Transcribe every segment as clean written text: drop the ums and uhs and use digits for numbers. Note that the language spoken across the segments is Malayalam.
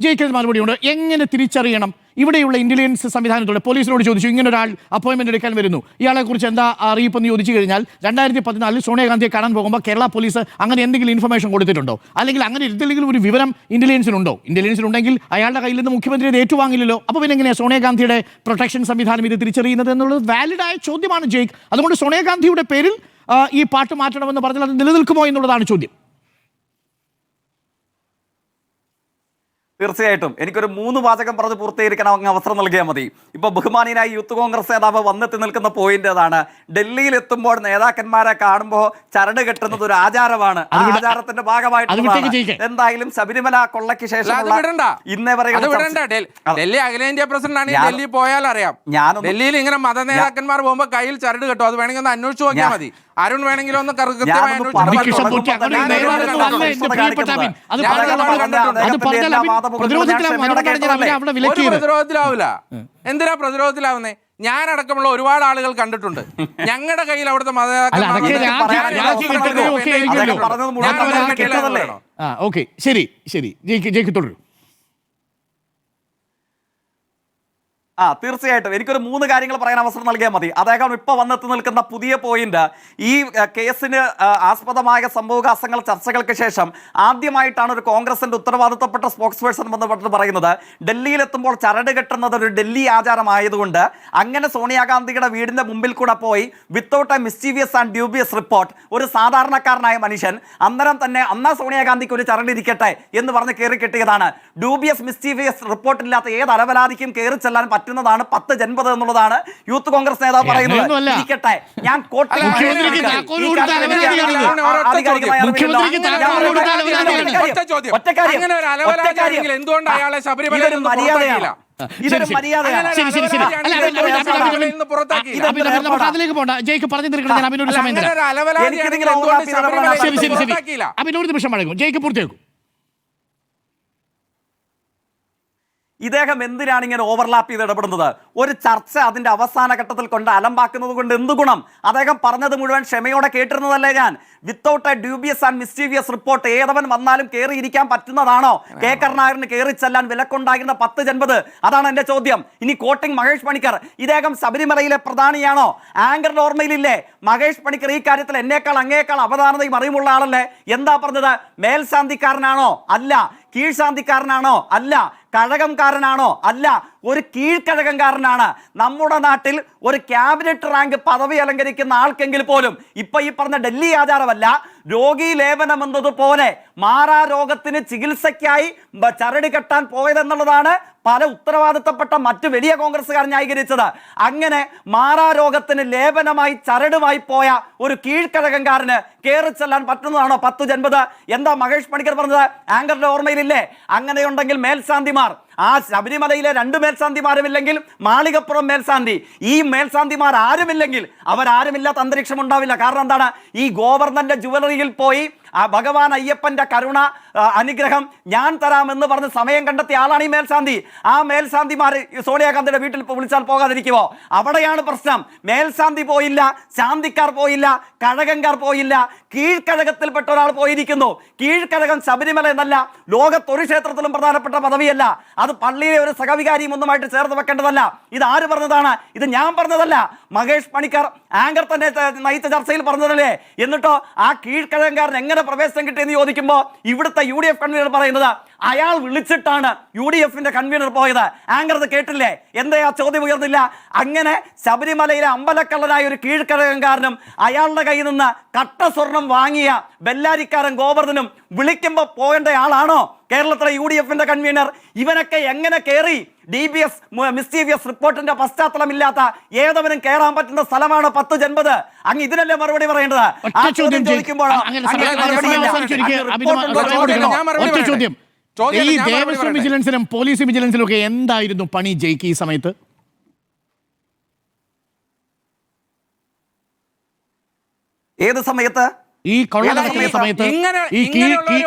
ജയിക്കുന്ന മറുപടിയുണ്ട്. എങ്ങനെ തിരിച്ചറിയണം? ഇവിടെയുള്ള ഇന്റലിജൻസ് സംവിധാനത്തോടെ പോലീസിനോട് ചോദിച്ചു, ഇങ്ങനെ ഒരാൾ അപ്പോയിന്റ്മെന്റ് എടുക്കാൻ വരുന്നു, ഇയാളെ കുറിച്ച് എന്താ അറിയിപ്പെന്ന് ചോദിച്ചു കഴിഞ്ഞാൽ 2014 സോണിയാഗാന്ധിയെ കാണാൻ പോകുമ്പോൾ കേരള പോലീസ് അങ്ങനെ എന്തെങ്കിലും ഇൻഫർമേഷൻ കൊടുത്തിട്ടുണ്ടോ? അല്ലെങ്കിൽ അങ്ങനെ എന്തെങ്കിലും ഒരു വിവരം ഇന്റലിജൻസിനുണ്ടോ? ഇന്റലിജൻസിനുണ്ടെങ്കിൽ അയാളുടെ കയ്യിൽ നിന്ന് മുഖ്യമന്ത്രി ഇത് ഏറ്റുവാങ്ങില്ലല്ലോ. അപ്പോൾ പിന്നെ എങ്ങനെയാണ് സോണിയാഗാന്ധിയുടെ പ്രൊട്ടക്ഷൻ സംവിധാനം ഇത് തിരിച്ചറിയുന്നത് എന്നുള്ളത് വാലിഡായ ചോദ്യമാണ് ജയ്ക്ക്. അതുകൊണ്ട് സോണിയാഗാന്ധിയുടെ പേരിൽ ഈ പാട്ട് മാറ്റണമെന്ന് പറഞ്ഞാൽ അത് നിലനിൽക്കുമോ എന്നുള്ളതാണ് ചോദ്യം. തീർച്ചയായിട്ടും എനിക്കൊരു 3 വാചകം പറഞ്ഞ് പൂർത്തീകരിക്കാൻ അങ്ങ് അവസരം നൽകിയാൽ മതി. ഇപ്പൊ ബഹുമാനിയായ യൂത്ത് കോൺഗ്രസ് നേതാവ് വന്നെത്തി നിൽക്കുന്ന പോയിന്റ് അതാണ്. ഡൽഹിയിൽ എത്തുമ്പോൾ നേതാക്കന്മാരെ കാണുമ്പോൾ ചരട് കെട്ടുന്നത് ഒരു ആചാരമാണ്. ആ ആചാരത്തിന്റെ ഭാഗമായിട്ട് എന്തായാലും ശബരിമല കൊള്ളയ്ക്ക് ശേഷം ഇന്നേ വരെ ഡൽഹി അഖിലേന്ത്യാ പ്രസിഡന്റ് ഡൽഹി പോയാൽ അറിയാം. ഡൽഹിയിൽ ഇങ്ങനെ മത നേതാക്കന്മാർ പോകുമ്പോൾ കയ്യിൽ ചരട് കെട്ടും. അത് വേണമെങ്കിൽ ഒന്ന് അന്വേഷിച്ച് നോക്കിയാൽ മതി. അരുൺ വേണമെങ്കിലും ഒന്ന് കൃത്യമായി പ്രതിരോധത്തിലാവില്ല. എന്തിനാ പ്രതിരോധത്തിലാവുന്നേ? ഞാനടക്കമുള്ള ഒരുപാട് ആളുകൾ കണ്ടിട്ടുണ്ട്. ഞങ്ങളുടെ കയ്യിൽ അവിടുത്തെ തുടരും. തീർച്ചയായിട്ടും എനിക്കൊരു 3 കാര്യങ്ങൾ പറയാൻ അവസരം നൽകിയാൽ മതി. അദ്ദേഹം ഇപ്പോൾ വന്നെത്തി നിൽക്കുന്ന പുതിയ പോയിന്റ്, ഈ കേസിന് ആസ്പദമായ സംഭവവികാസങ്ങൾ ചർച്ചകൾക്ക് ശേഷം ആദ്യമായിട്ടാണ് ഒരു കോൺഗ്രസിന്റെ ഉത്തരവാദിത്തപ്പെട്ട സ്പോക്സ് പേഴ്സൺ ബന്ധപ്പെട്ട് പറയുന്നത് ഡൽഹിയിലെത്തുമ്പോൾ ചരട് കെട്ടുന്നത് ഒരു ഡൽഹി ആചാരമായതുകൊണ്ട് അങ്ങനെ സോണിയാഗാന്ധിയുടെ വീടിന്റെ മുമ്പിൽ കൂടെ പോയി without A mischievous and dubious report ഒരു സാധാരണക്കാരനായ മനുഷ്യൻ അന്നേരം തന്നെ അന്നാ സോണിയാഗാന്ധിക്ക് ഒരു ചരടിരിക്കട്ടെ എന്ന് പറഞ്ഞ് കയറി കെട്ടിയതാണ്. ഡ്യൂബിയസ് മിസ്റ്റീവിയസ് റിപ്പോർട്ട് ഇല്ലാത്ത ഏത് അലവലാതിക്കും കയറി ചെല്ലാൻ പറ്റുന്നതാണ് 10 ജൻപത് എന്നുള്ളതാണ് യൂത്ത് കോൺഗ്രസ് നേതാവ് പറയുന്നത്. ഇരിക്കട്ടെ, ഞാൻ ഇതൊരു മര്യാദയാണ്. അതിലേക്ക് പോകണ്ട. ജയ്ക്ക് പറഞ്ഞു തീർക്കണം. ഞാൻ അഭിനോട് സമയം അഭിനോട് നിമിഷം വഴങ്ങും. ജയ്ക്ക് പൂർത്തിയാക്കും. ഇദ്ദേഹം എന്തിനാണ് ഇങ്ങനെ ഓവർലാപ്പ് ചെയ്ത് ഇടപെടുന്നത്? ഒരു ചർച്ച അതിന്റെ അവസാന ഘട്ടത്തിൽ കൊണ്ട് അലമ്പാക്കുന്നത് കൊണ്ട് എന്ത് ഗുണം? അദ്ദേഹം പറഞ്ഞത് മുഴുവൻ ക്ഷമയോടെ കേട്ടിരുന്നതല്ലേ ഞാൻ. Without a dubious and mischievous report ഏതവൻ വന്നാലും കയറി ഇരിക്കാൻ പറ്റുന്നതാണോ? കെ കരുണാകരന് കയറി ചെല്ലാൻ വിലക്കുണ്ടായിരുന്ന 10 ജൻപത്? അതാണ് എന്റെ ചോദ്യം. ഇനി കോട്ടിംഗ് മഹേഷ് പണിക്കർ, ഇദ്ദേഹം ശബരിമലയിലെ പ്രധാനിയാണോ? ആങ്കറിന്റെ ഓർമ്മയിലില്ലേ മഹേഷ് പണിക്കർ ഈ കാര്യത്തിൽ എന്നേക്കാൾ അങ്ങേക്കാൾ അവധാനതയും അറിവുള്ള ആളല്ലേ? എന്താ പറഞ്ഞത്? മേൽശാന്തിക്കാരനാണോ? അല്ല. കീഴ്ശാന്തിക്കാരനാണോ? അല്ല. കഴകംകാരനാണോ? അല്ല. ഒരു കീഴ്ക്കഴകംകാരനാണ്. നമ്മുടെ നാട്ടിൽ ഒരു ക്യാബിനറ്റ് റാങ്ക് പദവി അലങ്കരിക്കുന്ന ആൾക്കെങ്കിൽ പോലും ഇപ്പൊ ഈ പറഞ്ഞ ഡൽഹി ആചാരമല്ല, രോഗീ ലേപനം എന്നതുപോലെ മാറാരോഗത്തിന് ചികിത്സയ്ക്കായി ചരട് കെട്ടാൻ പോയതെന്നുള്ളതാണ് പല ഉത്തരവാദിത്തപ്പെട്ട മറ്റു വലിയ കോൺഗ്രസ്സുകാർ ന്യായീകരിച്ചത്. അങ്ങനെ മാറാരോഗത്തിന് ലേപനമായി ചരടുമായി പോയ ഒരു കീഴ്ക്കഴകംകാരന് കയറി ചെല്ലാൻ പറ്റുന്നതാണോ 10 ജൻപത്? എന്താ മഹേഷ് പണിക്കർ പറഞ്ഞത്? ആങ്കറിന്റെ ഓർമ്മയിലില്ലേ? അങ്ങനെയുണ്ടെങ്കിൽ മേൽശാന്തിമാർ, ആ ശബരിമലയിലെ 2 മേൽശാന്തിമാരുമില്ലെങ്കിൽ മാളികപ്പുറം മേൽശാന്തി, ഈ മേൽശാന്തിമാർ ആരുമില്ലെങ്കിൽ അവരാരുമില്ലാത്ത അന്തരീക്ഷം ഉണ്ടാവില്ല. കാരണം എന്താണ്? ഈ ഗോവർദ്ധന്റെ ജുവലറിയിൽ പോയി ആ ഭഗവാൻ അയ്യപ്പന്റെ കരുണ അനുഗ്രഹം ഞാൻ തരാമെന്ന് പറഞ്ഞ് സമയം കണ്ടെത്തിയ ആളാണ് ഈ മേൽശാന്തി. ആ മേൽശാന്തിമാർ സോണിയാഗാന്ധിയുടെ വീട്ടിൽ വിളിച്ചാൽ പോകാതിരിക്കുമോ? അവിടെയാണ് പ്രശ്നം. മേൽശാന്തി പോയില്ല, ശാന്തിക്കാർ പോയില്ല, കഴകംകാർ പോയില്ല, കീഴ്ക്കഴകത്തിൽപ്പെട്ട ഒരാൾ പോയിരിക്കുന്നു. കീഴ്ക്കഴകം ശബരിമല എന്നല്ല, ലോകത്തൊരു ക്ഷേത്രത്തിലും പ്രധാനപ്പെട്ട പദവിയല്ല. അത് പള്ളിയിലെ ഒരു സഹവികാരിയും ഒന്നുമായിട്ട് ചേർത്ത് വെക്കേണ്ടതല്ല. ഇത് ആര് പറഞ്ഞതാണ്? ഇത് ഞാൻ പറഞ്ഞതല്ല. മഹേഷ് പണിക്കർ ആങ്കർ തന്നെ നയിച്ച ചർച്ചയിൽ പറഞ്ഞതല്ലേ? എന്നിട്ടോ ആ കീഴ്ക്കഴകംകാരൻ എങ്ങനെ പ്രവേശനം കിട്ടിയെന്ന് ചോദിക്കുമ്പോൾ ഇവിടുത്തെ UDF കൺവീനർ പറയുന്നത് അയാൾ വിളിച്ചിട്ടാണ് UDFന്റെ കൺവീനർ പോയത്. ആങ്കർ അത് കേട്ടില്ലേ? എന്താ ആ ചോദ്യം ഉയർന്നില്ല? അങ്ങനെ ശബരിമലയിലെ അമ്പലക്കള്ളനായ ഒരു കീഴ്ക്കഴകംകാരനും അയാളുടെ കയ്യിൽ നിന്ന് കട്ട സ്വർണം വാങ്ങിയ ബെല്ലാരിക്കാരൻ ഗോവർദ്ധനും വിളിക്കുമ്പോൾ പോകേണ്ട ആളാണോ കേരളത്തിലെ UDFന്റെ കൺവീനർ? ഇവനൊക്കെ എങ്ങനെ കയറി? DBS മിസ്റ്റീവിയസ് റിപ്പോർട്ടിന്റെ പശ്ചാത്തലമില്ലാത്ത ഏതവനും കയറാൻ പറ്റുന്ന സ്ഥലമാണ് 10 ജൻപത്. അങ്ങ് ഇതിനല്ലേ മറുപടി പറയേണ്ടത്? ആ ചോദ്യം ചോദിക്കുമ്പോൾ ഈ ദേവസ്വം വിജിലൻസിനും പോലീസ് വിജിലൻസിനും ഒക്കെ എന്തായിരുന്നു പണി ജയ്ക്ക് ഈ സമയത്ത്? ഏത് സമയത്ത്? ഈ കൊള്ള നടക്കുന്ന സമയത്ത്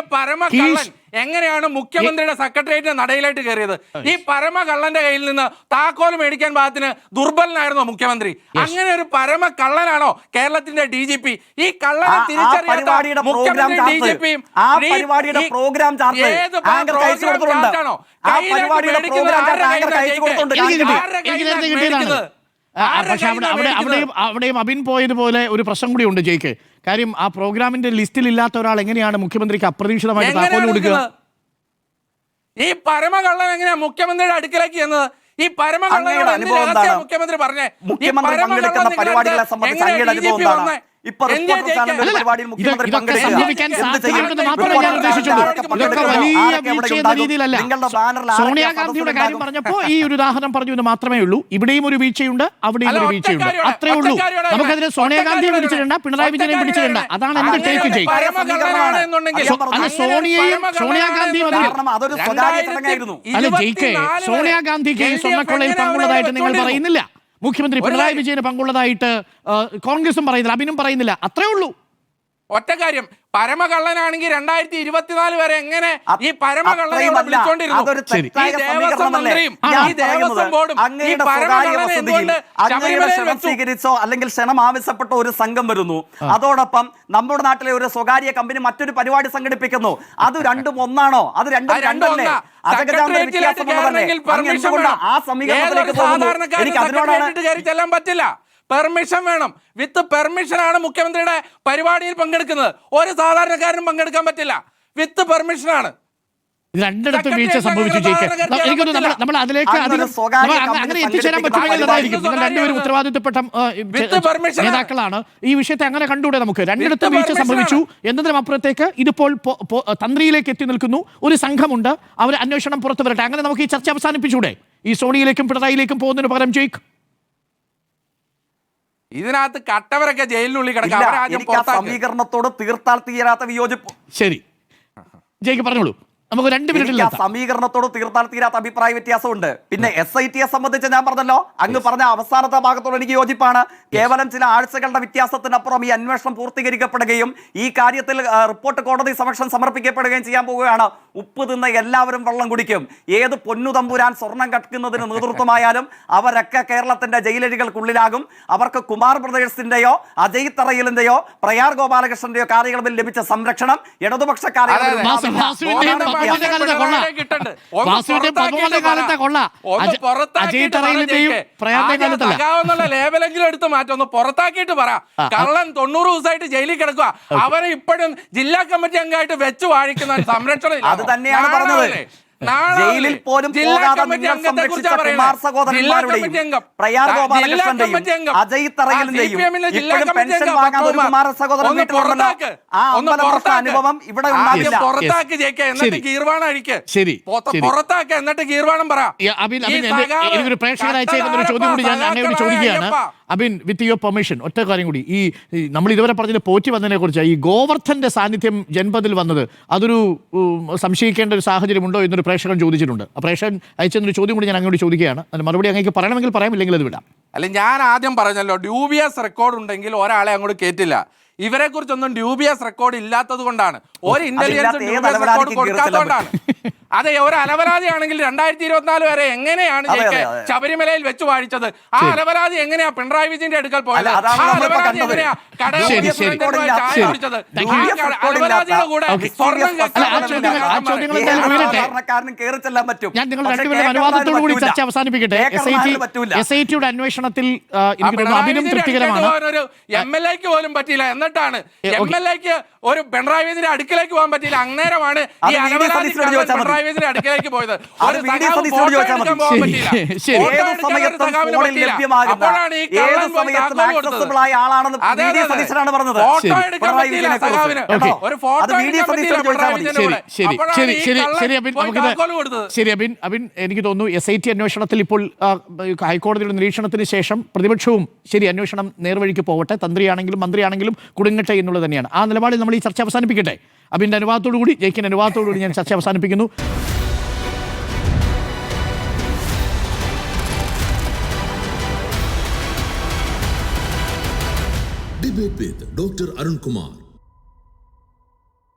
എങ്ങനെയാണ് മുഖ്യമന്ത്രിയുടെ സെക്രട്ടേറിയറ്റിന്റെ നടയിലായിട്ട് കയറിയത്? ഈ പരമ കള്ളന്റെ കയ്യിൽ നിന്ന് താക്കോൽ മേടിക്കാൻ പാകത്തിന് ദുർബലനായിരുന്നോ മുഖ്യമന്ത്രി? അങ്ങനെ ഒരു പരമ കള്ളനാണോ കേരളത്തിന്റെ DGP? ഈ കള്ളനെ തിരിച്ചറിയാത്ത മുഖ്യമന്ത്രി DGPയും പക്ഷെ അവിടെയും അബിൻ പോയതുപോലെ ഒരു പ്രശ്നം കൂടി ഉണ്ട് ജയിക്ക്. കാര്യം ആ പ്രോഗ്രാമിന്റെ ലിസ്റ്റിൽ ഇല്ലാത്ത ഒരാൾ എങ്ങനെയാണ് മുഖ്യമന്ത്രിക്ക് അപ്രതീക്ഷിതമായിട്ട് താക്കോൽ കൊടുക്കുക? ഈ പരമകള്ളൻ എങ്ങനെയാ മുഖ്യമന്ത്രിയുടെ അടുക്കലേക്ക് ചെന്നത്? ഈ പരമകള്ളനോട് മുഖ്യമന്ത്രി പറഞ്ഞേ? പരിപാടികളെ സംബന്ധിച്ച് അങ്ങയുടെ അനുഭവം എന്താണ്? ഇപ്പൊ സോണിയാഗാന്ധിയുടെ കാര്യം പറഞ്ഞപ്പോ ഈ ഒരു ഉദാഹരണം പറഞ്ഞു എന്ന് മാത്രമേ ഉള്ളൂ. ഇവിടെയും ഒരു വീഴ്ചയുണ്ട്, അവിടെയും ഒരു വീഴ്ചയുണ്ട്, അത്രേ ഉള്ളൂ. നമുക്കതിനെ സോണിയാഗാന്ധിയെ പിടിച്ചിട്ടുണ്ട്, പിണറായി വിജയനെ പിടിച്ചിട്ടുണ്ട്. അതാണ് എന്റെ ടേക്ക് ചെയ്യും. അല്ല സോണിയാഗാന്ധിയും അല്ല ജയിക്കെ സോണിയാഗാന്ധിക്ക് ഈ സ്വർണ്ണക്കൊള്ളയിൽ പങ്കുള്ളതായിട്ട് നിങ്ങൾ പറയുന്നില്ല. മുഖ്യമന്ത്രി പിണറായി വിജയന് പങ്കുള്ളതായിട്ട് കോൺഗ്രസും പറയുന്നില്ല, അബിനും പറയുന്നില്ല. അത്രേ ഉള്ളൂ. ഒറ്റ കാര്യം, പരമകള്ളനാണെങ്കിൽ 2024 വരെ എങ്ങനെ ഈ പരമകള്ളനെ വിളിച്ചോണ്ടിരുന്നു? ഈ ദേവസ്വം മന്ത്രിയും ഈ ദേവസ്വം ബോർഡും ഈ പരമകള്ളനെ എന്തുകൊണ്ട് ശബരിമലയിൽ സ്വീകരിച്ചോ അല്ലെങ്കിൽ ക്ഷണം ആവശ്യപ്പെട്ട ഒരു സംഘം വരുന്നു, അതോടൊപ്പം നമ്മുടെ നാട്ടിലെ ഒരു സ്വകാര്യ കമ്പനി മറ്റൊരു പരിപാടി സംഘടിപ്പിക്കുന്നു. അത് രണ്ടും ഒന്നാണോ? അത് രണ്ടും രണ്ടല്ലേ? ആ സമീപനത്തിലേക്ക് എനിക്ക് അതിനോടാണ് ചെല്ലാൻ പറ്റില്ല. പെർമിഷൻ വേണം. വിത്ത് പെർമിഷനാണ് മുഖ്യമന്ത്രിയുടെ പരിപാടിയിൽ പങ്കെടുക്കുന്നത്. ഒരു സാധാരണക്കാരനും പങ്കെടുക്കാൻ പറ്റില്ല. വിത്ത് പെർമിഷനാണ്. രണ്ടിടത്തും വീഴ്ച സംഭവിച്ചു ജയിക്കാൻ. എനിക്കൊന്ന് നമ്മൾ അതിലേക്ക് അങ്ങനെ എത്തിച്ചേരാൻ പറ്റുമെന്നുള്ളതായിരിക്കും. നിങ്ങൾ രണ്ടുപേരും ഉത്തരവാദിത്വപ്പെട്ട നേതാക്കളാണ്. ഈ വിഷയത്തെ അങ്ങനെ കണ്ടുകൂടെ നമുക്ക്? രണ്ടിടത്തും വീഴ്ച സംഭവിച്ചു എന്നതിനും അപ്പുറത്തേക്ക് ഇതിപ്പോൾ തന്ത്രിയിലേക്ക് എത്തി നിൽക്കുന്നു. ഒരു സംഘമുണ്ട്, അവർ അന്വേഷണം പുറത്തു വരട്ടെ. അങ്ങനെ നമുക്ക് ഈ ചർച്ച അവസാനിപ്പിച്ചൂടെ? ഈ സോണിയിലേക്കും പിണറായിലേക്കും പോകുന്നതിന് പകരം ജയിക്ക്. ഇതിനകത്ത് കട്ടവരൊക്കെ ജയിലിനുള്ളിൽ കിടക്കാം. സമീകരണത്തോട് തീർത്താൽ തീരാത്ത വിയോജിപ്പ്. ശരി ജയിക്ക് പറഞ്ഞോളൂ. നമുക്ക് 2 മിനിറ്റിൽ സമീകരണത്തോട് തീർത്താൽ തീരാത്ത അഭിപ്രായ വ്യത്യാസമുണ്ട്. പിന്നെ SITയെ സംബന്ധിച്ച് ഞാൻ പറഞ്ഞല്ലോ, അങ്ങ് പറഞ്ഞ അവസാനത്തെ ഭാഗത്തോട് എനിക്ക് യോജിപ്പാണ്. കേവലം ചില ആഴ്ചകളുടെ വ്യത്യാസത്തിനപ്പുറം ഈ അന്വേഷണം പൂർത്തീകരിക്കപ്പെടുകയും ഈ കാര്യത്തിൽ റിപ്പോർട്ട് കോടതി സമക്ഷം സമർപ്പിക്കപ്പെടുകയും ചെയ്യാൻ പോവുകയാണ്. ഉപ്പ് തിന്ന എല്ലാവരും വെള്ളം കുടിക്കും. ഏത് പൊന്നു തമ്പുരാൻ സ്വർണം കടക്കുന്നതിന് നേതൃത്വമായാലും അവരൊക്കെ കേരളത്തിന്റെ ജയിലഴികൾക്കുള്ളിലാകും. അവർക്ക് കുമാർ ബ്രദേഴ്സിന്റെയോ അജയ് തറയിലിന്റെയോ പ്രയാർ ഗോപാലകൃഷ്ണന്റെയോ കാര്യങ്ങളിൽ ലഭിച്ച സംരക്ഷണം ഇടതുപക്ഷ ലേബലെങ്കിലും എടുത്ത് മാറ്റം ഒന്ന് പുറത്താക്കിയിട്ട് പറ. കള്ളൻ 90 ദിവസമായിട്ട് ജയിലിൽ കിടക്കുക. അവരെ ഇപ്പോഴും ജില്ലാ കമ്മിറ്റി അംഗമായിട്ട് വെച്ച് വാഴിക്കുന്ന സംരക്ഷണം അത് തന്നെയാണ് പറഞ്ഞത്. ജയിലിൽ പോലും പോകാതെ നിങ്ങൾ സംരക്ഷിച്ച കുമാർ സഹോദരന്മാരുടെയും പ്രയാർ ഗോപാലകൃഷ്ണന്റെയും അജയ് തറയിലിന്റെയും ഇപ്പോഴും പെൻഷൻ വാങ്ങാതെ ഒരു കുമാര സഹോദരൻ വീട്ടിലുണ്ടല്ലോ. ആ അമ്പലവർഷ അനുഭവം ഇവിടെ ഉണ്ടാവില്ല. പുറത്താക്കി ജയിക്കുക, എന്നിട്ട് ഗീർവാണം അഴിക്ക്. പുറത്താക്ക, എന്നിട്ട് ഗീർവാണം പറ. എനിക്കൊരു പ്രേക്ഷകർ അയച്ചേക്കുന്ന ചോദ്യം കൂടി ഞാൻ അങ്ങയോട് ചോദിക്കുകയാണ്. അബിൻ, വിത്ത് യുവർ പെർമിഷൻ, ഒറ്റ കാര്യം കൂടി. ഈ നമ്മൾ ഇതുവരെ പറഞ്ഞത് പോറ്റി വന്നതിനെ കുറിച്ച്, ഈ ഗോവർദ്ധന്റെ സാന്നിധ്യം ജൻപദിൽ വന്നത് അതൊരു സംശയിക്കേണ്ട ഒരു സാഹചര്യമുണ്ടോ എന്നൊരു പ്രേക്ഷകൻ ചോദിച്ചിട്ടുണ്ട്. ആ പ്രേക്ഷകൻ അയച്ചെന്നൊരു ചോദ്യം കൂടി ഞാൻ അങ്ങോട്ട് ചോദിക്കുകയാണ്. അതിന് മറുപടി അങ്ങേക്ക് പറയണമെങ്കിൽ പറയാം, ഇല്ലെങ്കിൽ അത് വിടാം. അല്ല, ഞാൻ ആദ്യം പറഞ്ഞല്ലോ, ഡ്യൂബിയസ് റെക്കോർഡ് ഉണ്ടെങ്കിൽ ഒരാളെ അങ്ങോട്ട് കേറ്റില്ല. ഇവരെ കുറിച്ചൊന്നും ഡ്യൂബിയസ് റെക്കോർഡ് ഇല്ലാത്തത് കൊണ്ടാണ്, ഒരു ഇന്റലിജൻസ് ഡ്യൂബിയസ് റെക്കോർഡ് കൊടുക്കാത്തതുകൊണ്ടാണ്. അതെ, ഒരു അലവരാതിയാണെങ്കിൽ 2024 വരെ എങ്ങനെയാണ് ശബരിമലയിൽ വെച്ച് വാഴിച്ചത്? ആ അലവരാതി എങ്ങനെയാ പിണറായി വിജയന്റെ അടുക്കൽ പോയത്? ആ അലവരാതി എങ്ങനെയാ അലവരാതിയുടെ കൂടെ ഞാൻ നിങ്ങൾ രണ്ടുപേരുടെ അനുവാദത്തോടു കൂടി ചർച്ച അവസാനിപ്പിക്കട്ടെ. SITയുടെ അന്വേഷണത്തിൽ അഭിനം തൃപ്തികരമാണ്. ഒരു MLAക്ക് പോലും പറ്റിയില്ല, എന്നിട്ടാണ് MLAക്ക് ഒരു പിണറായി വിജയന്റെ അടുക്കലേക്ക് പോകാൻ പറ്റിയില്ല. അന്നേരമാണ് ഈ അലവരാതി പിണറായി വിജയന്റെ അടുക്കലേക്ക് പോയത്. ഒരു ശരി അബിൻ, എനിക്ക് തോന്നുന്നു SIT അന്വേഷണത്തിൽ ഇപ്പോൾ ഹൈക്കോടതിയുടെ നിരീക്ഷണത്തിന് ശേഷം പ്രതിപക്ഷവും ശരി അന്വേഷണം നേർവഴിക്ക് പോകട്ടെ, തന്ത്രിയാണെങ്കിലും മന്ത്രിയാണെങ്കിലും കുടുങ്ങട്ടെ എന്നുള്ളത് തന്നെയാണ്. ആ നിലപാടിൽ നമ്മൾ ഈ ചർച്ച അവസാനിപ്പിക്കട്ടെ. അബിന്റെ അനുവാദത്തോടു കൂടി, ജയിക്കിന്റെ അനുവാദത്തോടു കൂടി ഞാൻ ചർച്ച അവസാനിപ്പിക്കുന്നു. Debate with Dr. Arun Kumar.